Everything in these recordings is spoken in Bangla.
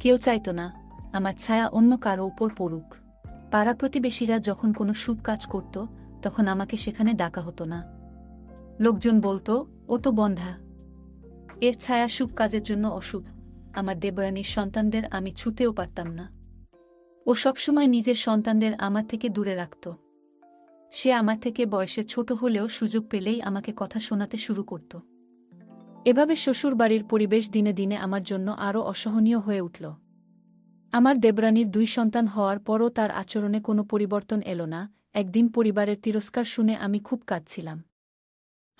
কেউ চাইত না আমার ছায়া অন্য কারো উপর পড়ুক। পাড়া প্রতিবেশীরা যখন কোনো শুভ কাজ করত তখন আমাকে সেখানে ডাকা হতো না। লোকজন বলতো, ও তো বন্ধা, এর ছায়া শুভ কাজের জন্য অশুভ। আমার দেবরানীর সন্তানদের আমি ছুঁতেও পারতাম না। ও সবসময় নিজের সন্তানদের আমার থেকে দূরে রাখত। সে আমার থেকে বয়সে ছোট হলেও সুযোগ পেলেই আমাকে কথা শোনাতে শুরু করত। এভাবে শ্বশুরবাড়ির পরিবেশ দিনে দিনে আমার জন্য আরও অসহনীয় হয়ে উঠল। আমার দেবরানীর 2 সন্তান হওয়ার পরও তার আচরণে কোনো পরিবর্তন এলো না। একদিন পরিবারের তিরস্কার শুনে আমি খুব কাঁদছিলাম।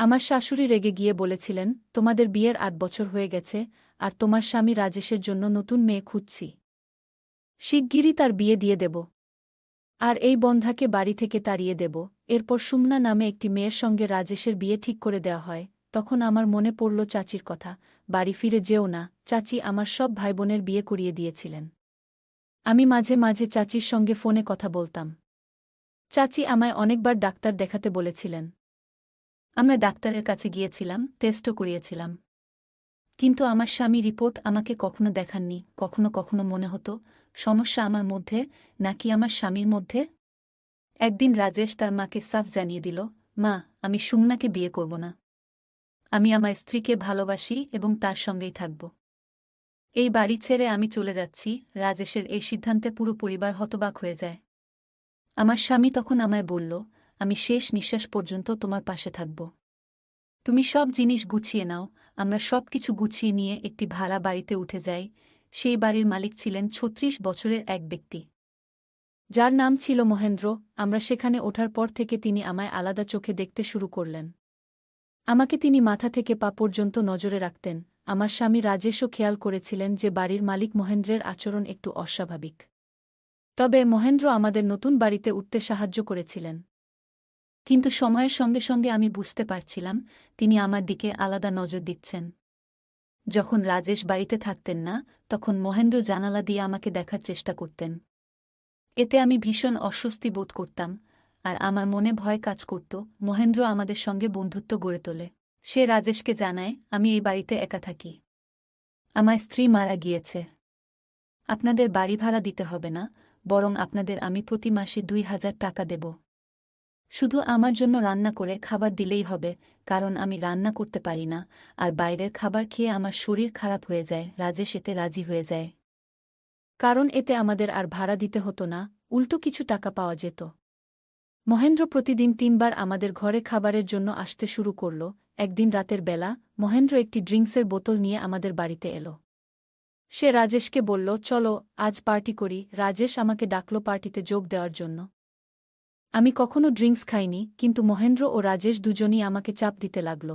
আমার শাশুড়ি রেগে গিয়ে বলেছিলেন, তোমাদের বিয়ের 8 বছর হয়ে গেছে, আর তোমার স্বামী রাজেশের জন্য নতুন মেয়ে খুঁজছি। শিগগিরই তার বিয়ে দিয়ে দেব, আর এই বন্ধাকে বাড়ি থেকে তাড়িয়ে দেব। এরপর সুমনা নামে একটি মেয়ের সঙ্গে রাজেশের বিয়ে ঠিক করে দেওয়া হয়। তখন আমার মনে পড়ল চাচির কথা, বাড়ি ফিরে যেও না, চাচি আমার সব ভাইবোনের বিয়ে করিয়ে দিয়েছিলেন। আমি মাঝে মাঝে চাচির সঙ্গে ফোনে কথা বলতাম। চাচি আমায় অনেকবার ডাক্তার দেখাতে বলেছিলেন। আমরা ডাক্তারের কাছে গিয়েছিলাম, টেস্টও করিয়েছিলাম, কিন্তু আমার স্বামী রিপোর্ট আমাকে কখনো দেখাননি। কখনো কখনো মনে হতো সমস্যা আমার মধ্যে নাকি আমার স্বামীর মধ্যে। একদিন রাজেশ তার মাকে সাফ জানিয়ে দিল, মা, আমি সুমনাকে বিয়ে করব না। আমি আমার স্ত্রীকে ভালোবাসি এবং তার সঙ্গেই থাকব। এই বাড়ি ছেড়ে আমি চলে যাচ্ছি। রাজেশের এই সিদ্ধান্তে পুরো পরিবার হতবাক হয়ে যায়। আমার স্বামী তখন আমায় বলল, আমি শেষ নিঃশ্বাস পর্যন্ত তোমার পাশে থাকব। তুমি সব জিনিস গুছিয়ে নাও। আমরা সব কিছু গুছিয়ে নিয়ে একটি ভাড়া বাড়িতে উঠে যাই। সেই বাড়ির মালিক ছিলেন 36 বছরের এক ব্যক্তি, যার নাম ছিল মহেন্দ্র। আমরা সেখানে ওঠার পর থেকে তিনি আমায় আলাদা চোখে দেখতে শুরু করলেন। আমাকে তিনি মাথা থেকে পা পর্যন্ত নজরে রাখতেন। আমার স্বামী রাজেশও খেয়াল করেছিলেন যে বাড়ির মালিক মহেন্দ্রের আচরণ একটু অস্বাভাবিক। তবে মহেন্দ্র আমাদের নতুন বাড়িতে উঠতে সাহায্য করেছিলেন। কিন্তু সময়ের সঙ্গে সঙ্গে আমি বুঝতে পারছিলাম তিনি আমার দিকে আলাদা নজর দিচ্ছেন। যখন রাজেশ বাড়িতে থাকতেন না, তখন মহেন্দ্র জানালা দিয়ে আমাকে দেখার চেষ্টা করতেন। এতে আমি ভীষণ অস্বস্তি বোধ করতাম, আর আমার মনে ভয় কাজ করত মহেন্দ্র আমাদের সঙ্গে বন্ধুত্ব গড়ে তোলে। সে রাজেশকে জানায় আমি এই বাড়িতে একা থাকি। আমার স্ত্রী মারা গিয়েছে। আপনাদের বাড়ি ভাড়া দিতে হবে না, বরং আপনাদের আমি প্রতি মাসে 2000 টাকা দেব। শুধু আমার জন্য রান্না করে খাবার দিলেই হবে, কারণ আমি রান্না করতে পারি না, আর বাইরের খাবার খেয়ে আমার শরীর খারাপ হয়ে যায়। রাজেশ এতে রাজি হয়ে যায়, কারণ এতে আমাদের আর ভাড়া দিতে হতো না, উল্টো কিছু টাকা পাওয়া যেত। মহেন্দ্র প্রতিদিন 3 বার আমাদের ঘরে খাবারের জন্য আসতে শুরু করল। একদিন রাতের বেলা মহেন্দ্র একটি ড্রিঙ্কসের বোতল নিয়ে আমাদের বাড়িতে এলো। সে রাজেশকে বলল, চলো আজ পার্টি করি। রাজেশ আমাকে ডাকল পার্টিতে যোগ দেওয়ার জন্য। আমি কখনো ড্রিঙ্কস খাইনি, কিন্তু মহেন্দ্র ও রাজেশ দুজনই আমাকে চাপ দিতে লাগল।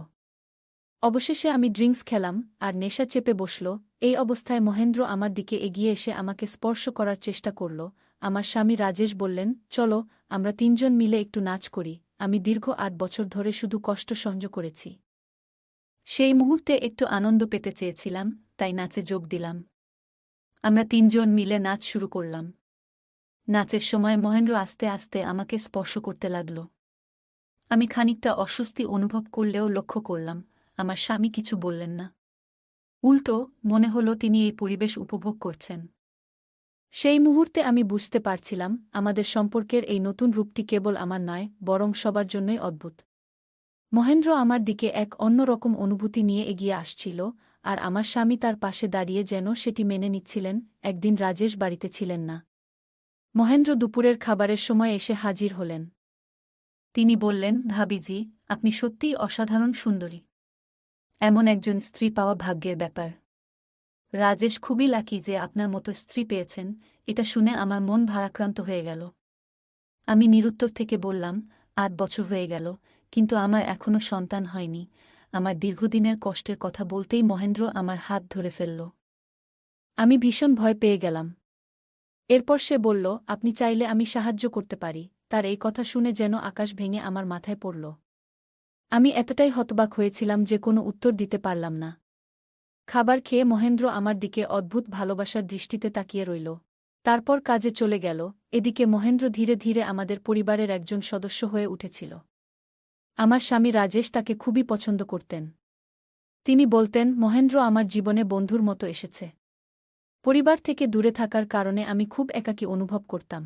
অবশেষে আমি ড্রিঙ্কস খেলাম, আর নেশা চেপে বসল। এই অবস্থায় মহেন্দ্র আমার দিকে এগিয়ে এসে আমাকে স্পর্শ করার চেষ্টা করল। আমার স্বামী রাজেশ বললেন, চলো আমরা 3 জন মিলে একটু নাচ করি। আমি দীর্ঘ 8 বছর ধরে শুধু কষ্ট সহ্য করেছি। সেই মুহূর্তে একটু আনন্দ পেতে চেয়েছিলাম, তাই নাচে যোগ দিলাম। আমরা 3 জন মিলে নাচ শুরু করলাম। নাচের সময় মহেন্দ্র আস্তে আস্তে আমাকে স্পর্শ করতে লাগল। আমি খানিকটা অস্বস্তি অনুভব করলেও লক্ষ্য করলাম আমার স্বামী কিছু বললেন না। উল্টো মনে হলো তিনি এই পরিবেশ উপভোগ করছেন। সেই মুহূর্তে আমি বুঝতে পারছিলাম আমাদের সম্পর্কের এই নতুন রূপটি কেবল আমার নয়, বরং সবার জন্যই অদ্ভুত। মহেন্দ্র আমার দিকে এক অন্যরকম অনুভূতি নিয়ে এগিয়ে আসছিল, আর আমার স্বামী তার পাশে দাঁড়িয়ে যেন সেটি মেনে নিচ্ছিলেন। একদিন রাজেশ বাড়িতে ছিলেন না। মহেন্দ্র দুপুরের খাবারের সময় এসে হাজির হলেন। তিনি বললেন, ভাবিজি, আপনি সত্যিই অসাধারণ সুন্দরী। এমন একজন স্ত্রী পাওয়া ভাগ্যের ব্যাপার। রাজেশ খুবই লাকি যে আপনার মতো স্ত্রী পেয়েছেন। এটা শুনে আমার মন ভারাক্রান্ত হয়ে গেল। আমি নিরুত্তর থেকে বললাম, 8 বছর হয়ে গেল, কিন্তু আমার এখনো সন্তান হয়নি। আমার দীর্ঘদিনের কষ্টের কথা বলতেই মহেন্দ্র আমার হাত ধরে ফেলল। আমি ভীষণ ভয় পেয়ে গেলাম। এরপর সে বলল, আপনি চাইলে আমি সাহায্য করতে পারি। তার এই কথা শুনে যেন আকাশ ভেঙে আমার মাথায় পড়ল। আমি এতটাই হতবাক হয়েছিলাম যে কোনো উত্তর দিতে পারলাম না। খাবার খেয়ে মহেন্দ্র আমার দিকে অদ্ভুত ভালোবাসার দৃষ্টিতে তাকিয়ে রইল। তারপর কাজে চলে গেল। এদিকে মহেন্দ্র ধীরে ধীরে আমাদের পরিবারের একজন সদস্য হয়ে উঠেছিল। আমার স্বামী রাজেশ তাকে খুবই পছন্দ করতেন। তিনি বলতেন, মহেন্দ্র আমার জীবনে বন্ধুর মতো এসেছে। পরিবার থেকে দূরে থাকার কারণে আমি খুব একাকী অনুভব করতাম।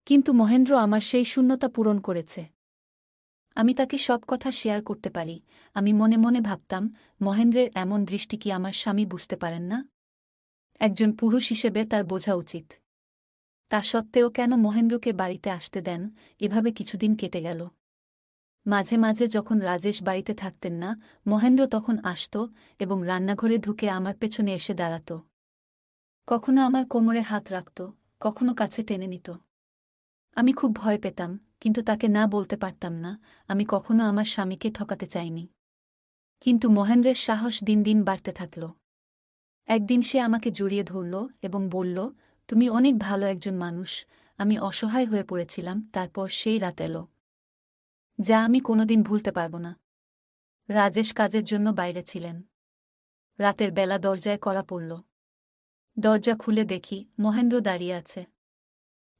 কিন্তু মহেন্দ্র আমার সেই শূন্যতা পূরণ করেছে। আমি তাকে সব কথা শেয়ার করতে পারি। আমি মনে মনে ভাবতাম, মহেন্দ্রের এমন দৃষ্টি কি আমার স্বামী বুঝতে পারেন না? একজন পুরুষ হিসেবে তার বোঝা উচিত। তা সত্ত্বেও কেন মহেন্দ্রকে বাড়িতে আসতে দেন? এভাবে কিছুদিন কেটে গেল। মাঝে মাঝে যখন রাজেশ বাড়িতে থাকতেন না, মহেন্দ্র তখন আসত এবং রান্নাঘরে ঢুকে আমার পেছনে এসে দাঁড়াত। কখনো আমার কোমরে হাত রাখত, কখনো কাছে টেনে নিত। আমি খুব ভয় পেতাম, কিন্তু তাকে না বলতে পারতাম না। আমি কখনো আমার স্বামীকে ঠকাতে চাইনি। কিন্তু মহেন্দ্রের সাহস দিন দিন বাড়তে থাকল। একদিন সে আমাকে জড়িয়ে ধরল এবং বলল, তুমি অনেক ভালো একজন মানুষ। আমি অসহায় হয়ে পড়েছিলাম, তারপর সেই রাত এলো যা আমি কোনোদিন ভুলতে পারব না। রাজেশ কাজের জন্য বাইরে ছিলেন। রাতের বেলা দরজায় কড়া পড়ল। দরজা খুলে দেখি মহেন্দ্র দাঁড়িয়ে আছে।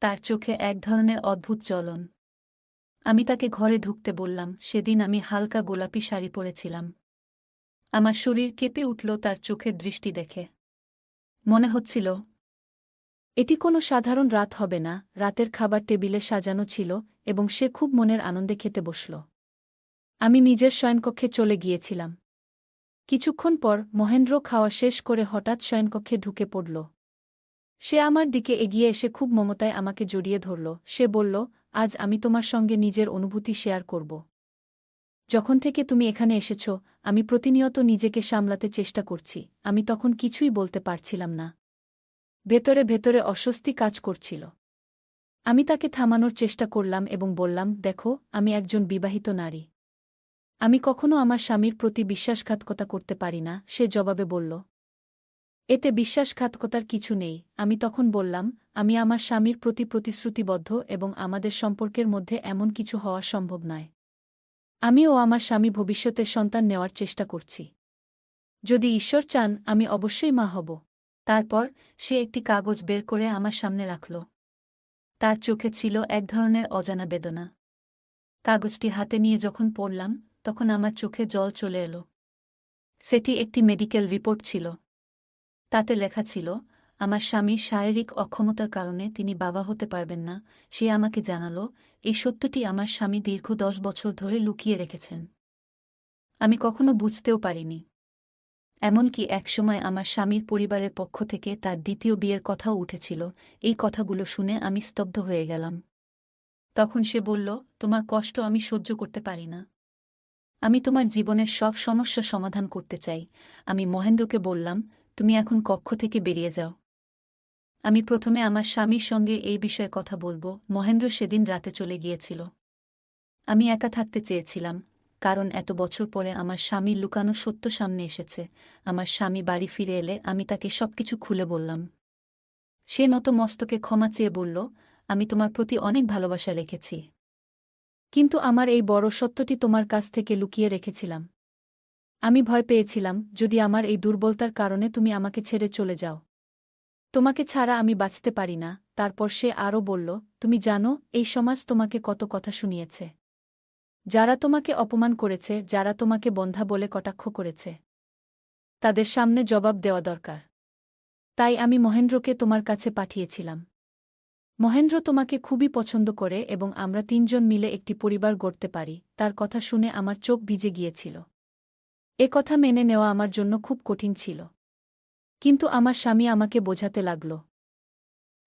তার চোখে এক ধরনের অদ্ভুত জ্বলন। আমি তাকে ঘরে ঢুকতে বললাম। সেদিন আমি হালকা গোলাপি শাড়ি পরেছিলাম। আমার শরীর কেঁপে উঠল তার চোখের দৃষ্টি দেখে। মনে হচ্ছিল এটি কোনো সাধারণ রাত হবে না। রাতের খাবার টেবিলে সাজানো ছিল এবং সে খুব মনের আনন্দে খেতে বসল। আমি নিজের শয়নকক্ষে চলে গিয়েছিলাম। কিছুক্ষণ পর মহেন্দ্র খাওয়া শেষ করে হঠাৎ শয়নকক্ষে ঢুকে পড়ল। সে আমার দিকে এগিয়ে এসে খুব মমতায় আমাকে জড়িয়ে ধরল। সে বলল, আজ আমি তোমার সঙ্গে নিজের অনুভূতি শেয়ার করব। যখন থেকে তুমি এখানে এসেছ, আমি প্রতিনিয়ত নিজেকে সামলাতে চেষ্টা করছি। আমি তখন কিছুই বলতে পারছিলাম না। ভেতরে ভেতরে অস্বস্তি কাজ করছিল। আমি তাকে থামানোর চেষ্টা করলাম এবং বললাম, দেখো, আমি একজন বিবাহিত নারী। আমি কখনো আমার স্বামীর প্রতি বিশ্বাসঘাতকতা করতে পারি না। সে জবাবে বলল, এতে বিশ্বাসঘাতকতার কিছু নেই। আমি তখন বললাম, আমি আমার স্বামীর প্রতি প্রতিশ্রুতিবদ্ধ এবং আমাদের সম্পর্কের মধ্যে এমন কিছু হওয়া সম্ভব নয়। আমি ও আমার স্বামী ভবিষ্যতে সন্তান নেওয়ার চেষ্টা করছি। যদি ঈশ্বর চান, আমি অবশ্যই মা হব। তারপর সে একটি কাগজ বের করে আমার সামনে রাখল। তার চোখে ছিল এক ধরনের অজানা বেদনা। কাগজটি হাতে নিয়ে যখন পড়লাম, তখন আমার চোখে জল চলে এলো। সেটি একটি মেডিকেল রিপোর্ট ছিল। তাতে লেখা ছিল, আমার স্বামীর শারীরিক অক্ষমতার কারণে তিনি বাবা হতে পারবেন না। সে আমাকে জানাল, এই সত্যটি আমার স্বামী দীর্ঘ 10 বছর ধরে লুকিয়ে রেখেছেন। আমি কখনো বুঝতেও পারিনি। এমনকি একসময় আমার স্বামীর পরিবারের পক্ষ থেকে তার দ্বিতীয় বিয়ের কথাও উঠেছিল। এই কথাগুলো শুনে আমি স্তব্ধ হয়ে গেলাম। তখন সে বলল, তোমার কষ্ট আমি সহ্য করতে পারি না। আমি তোমার জীবনের সব সমস্যা সমাধান করতে চাই। আমি মহেন্দ্রকে বললাম, তুমি এখন কক্ষ থেকে বেরিয়ে যাও। আমি প্রথমে আমার স্বামীর সঙ্গে এই বিষয়ে কথা বলবো। মহেন্দ্র সেদিন রাতে চলে গিয়েছিল। আমি একা থাকতে চেয়েছিলাম, কারণ এত বছর পরে আমার স্বামীর লুকানো সত্য সামনে এসেছে। আমার স্বামী বাড়ি ফিরে এলে আমি তাকে সবকিছু খুলে বললাম। সে নত মস্তকে ক্ষমা চেয়ে বলল, আমি তোমার প্রতি অনেক ভালোবাসা রেখেছি। কিন্তু আমার এই বড় সত্যটি তোমার কাছ থেকে লুকিয়ে রেখেছিলাম। আমি ভয় পেয়েছিলাম, যদি আমার এই দুর্বলতার কারণে তুমি আমাকে ছেড়ে চলে যাও। তোমাকে ছাড়া আমি বাঁচতে পারি না। তারপর সে আরও বলল, তুমি জানো, এই সমাজ তোমাকে কত কথা শুনিয়েছে। যারা তোমাকে অপমান করেছে, যারা তোমাকে বন্ধ্যা বলে কটাক্ষ করেছে, তাদের সামনে জবাব দেওয়া দরকার। তাই আমি মহেন্দ্রকে তোমার কাছে পাঠিয়েছিলাম। মহেন্দ্র তোমাকে খুবই পছন্দ করে এবং আমরা 3 জন মিলে একটি পরিবার গড়তে পারি। তার কথা শুনে আমার চোখ ভিজে গিয়েছিল। এ কথা মেনে নেওয়া আমার জন্য খুব কঠিন ছিল। কিন্তু আমার স্বামী আমাকে বোঝাতে লাগল।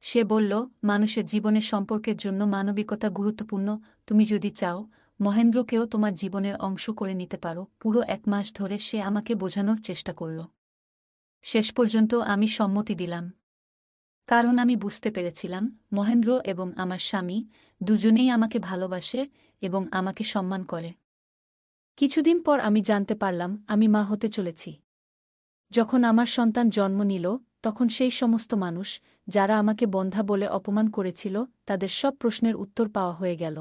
সে বলল, মানুষের জীবনের সম্পর্কের জন্য মানবিকতা গুরুত্বপূর্ণ। তুমি যদি চাও, মহেন্দ্রকেও তোমার জীবনের অংশ করে নিতে পারো। পুরো 1 মাস ধরে সে আমাকে বোঝানোর চেষ্টা করল। শেষ পর্যন্ত আমি সম্মতি দিলাম। কারণ আমি বুঝতে পেরেছিলাম, মহেন্দ্র এবং আমার স্বামী দুজনেই আমাকে ভালোবাসে এবং আমাকে সম্মান করে। কিছুদিন পর আমি জানতে পারলাম, আমি মা হতে চলেছি। যখন আমার সন্তান জন্ম নিল, তখন সেই সমস্ত মানুষ, যারা আমাকে বন্ধ্যা বলে অপমান করেছিল, তাদের সব প্রশ্নের উত্তর পাওয়া হয়ে গেল।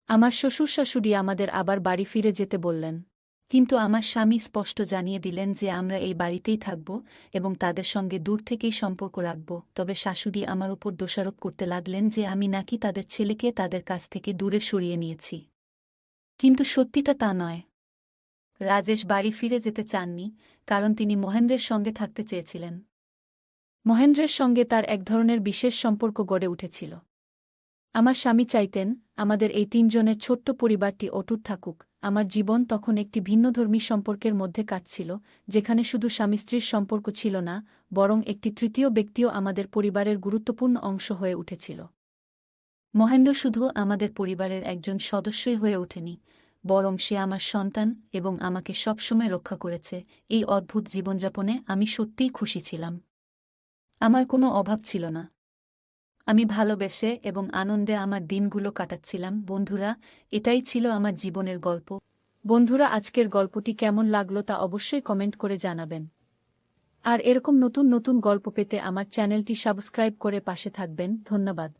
আমার শ্বশুর-শাশুড়ি আমাদের আবার বাড়ি ফিরে যেতে বললেন। কিন্তু আমার স্বামী স্পষ্ট জানিয়ে দিলেন যে আমরা এই বাড়িতেই থাকব এবং তাদের সঙ্গে দূর থেকেই সম্পর্ক রাখব। তবে শাশুড়ি আমার উপর দোষারোপ করতে লাগলেন যে আমি নাকি তাদের ছেলেকে তাদের কাছ থেকে দূরে সরিয়ে নিয়েছি। কিন্তু সত্যিটা তা নয়। রাজেশ বাড়ি ফিরে যেতে চাননি, কারণ তিনি মহেন্দ্রের সঙ্গে থাকতে চেয়েছিলেন। মহেন্দ্রের সঙ্গে তার এক ধরনের বিশেষ সম্পর্ক গড়ে উঠেছিল। আমার স্বামী চাইতেন আমাদের এই তিনজনের ছোট্ট পরিবারটি অটুট থাকুক। আমার জীবন তখন একটি ভিন্নধর্মী সম্পর্কের মধ্যে কাটছিল, যেখানে শুধু স্বামী স্ত্রীর সম্পর্ক ছিল না, বরং একটি তৃতীয় ব্যক্তিও আমাদের পরিবারের গুরুত্বপূর্ণ অংশ হয়ে উঠেছিল। মহেন্দ্র শুধু আমাদের পরিবারের একজন সদস্যই হয়ে ওঠেনি, বরং সে আমার সন্তান এবং আমাকে সবসময় রক্ষা করেছে। এই অদ্ভুত জীবনযাপনে আমি সত্যিই খুশি ছিলাম। আমার কোনো অভাব ছিল না। আমি ভালোবেসে এবং আনন্দে আমার দিনগুলো কাটাচ্ছিলাম। বন্ধুরা, এটাই ছিল আমার জীবনের গল্প। বন্ধুরা, আজকের গল্পটি কেমন লাগলো তা অবশ্যই কমেন্ট করে জানাবেন। আর এরকম নতুন নতুন গল্প পেতে আমার চ্যানেলটি সাবস্ক্রাইব করে পাশে থাকবেন। ধন্যবাদ।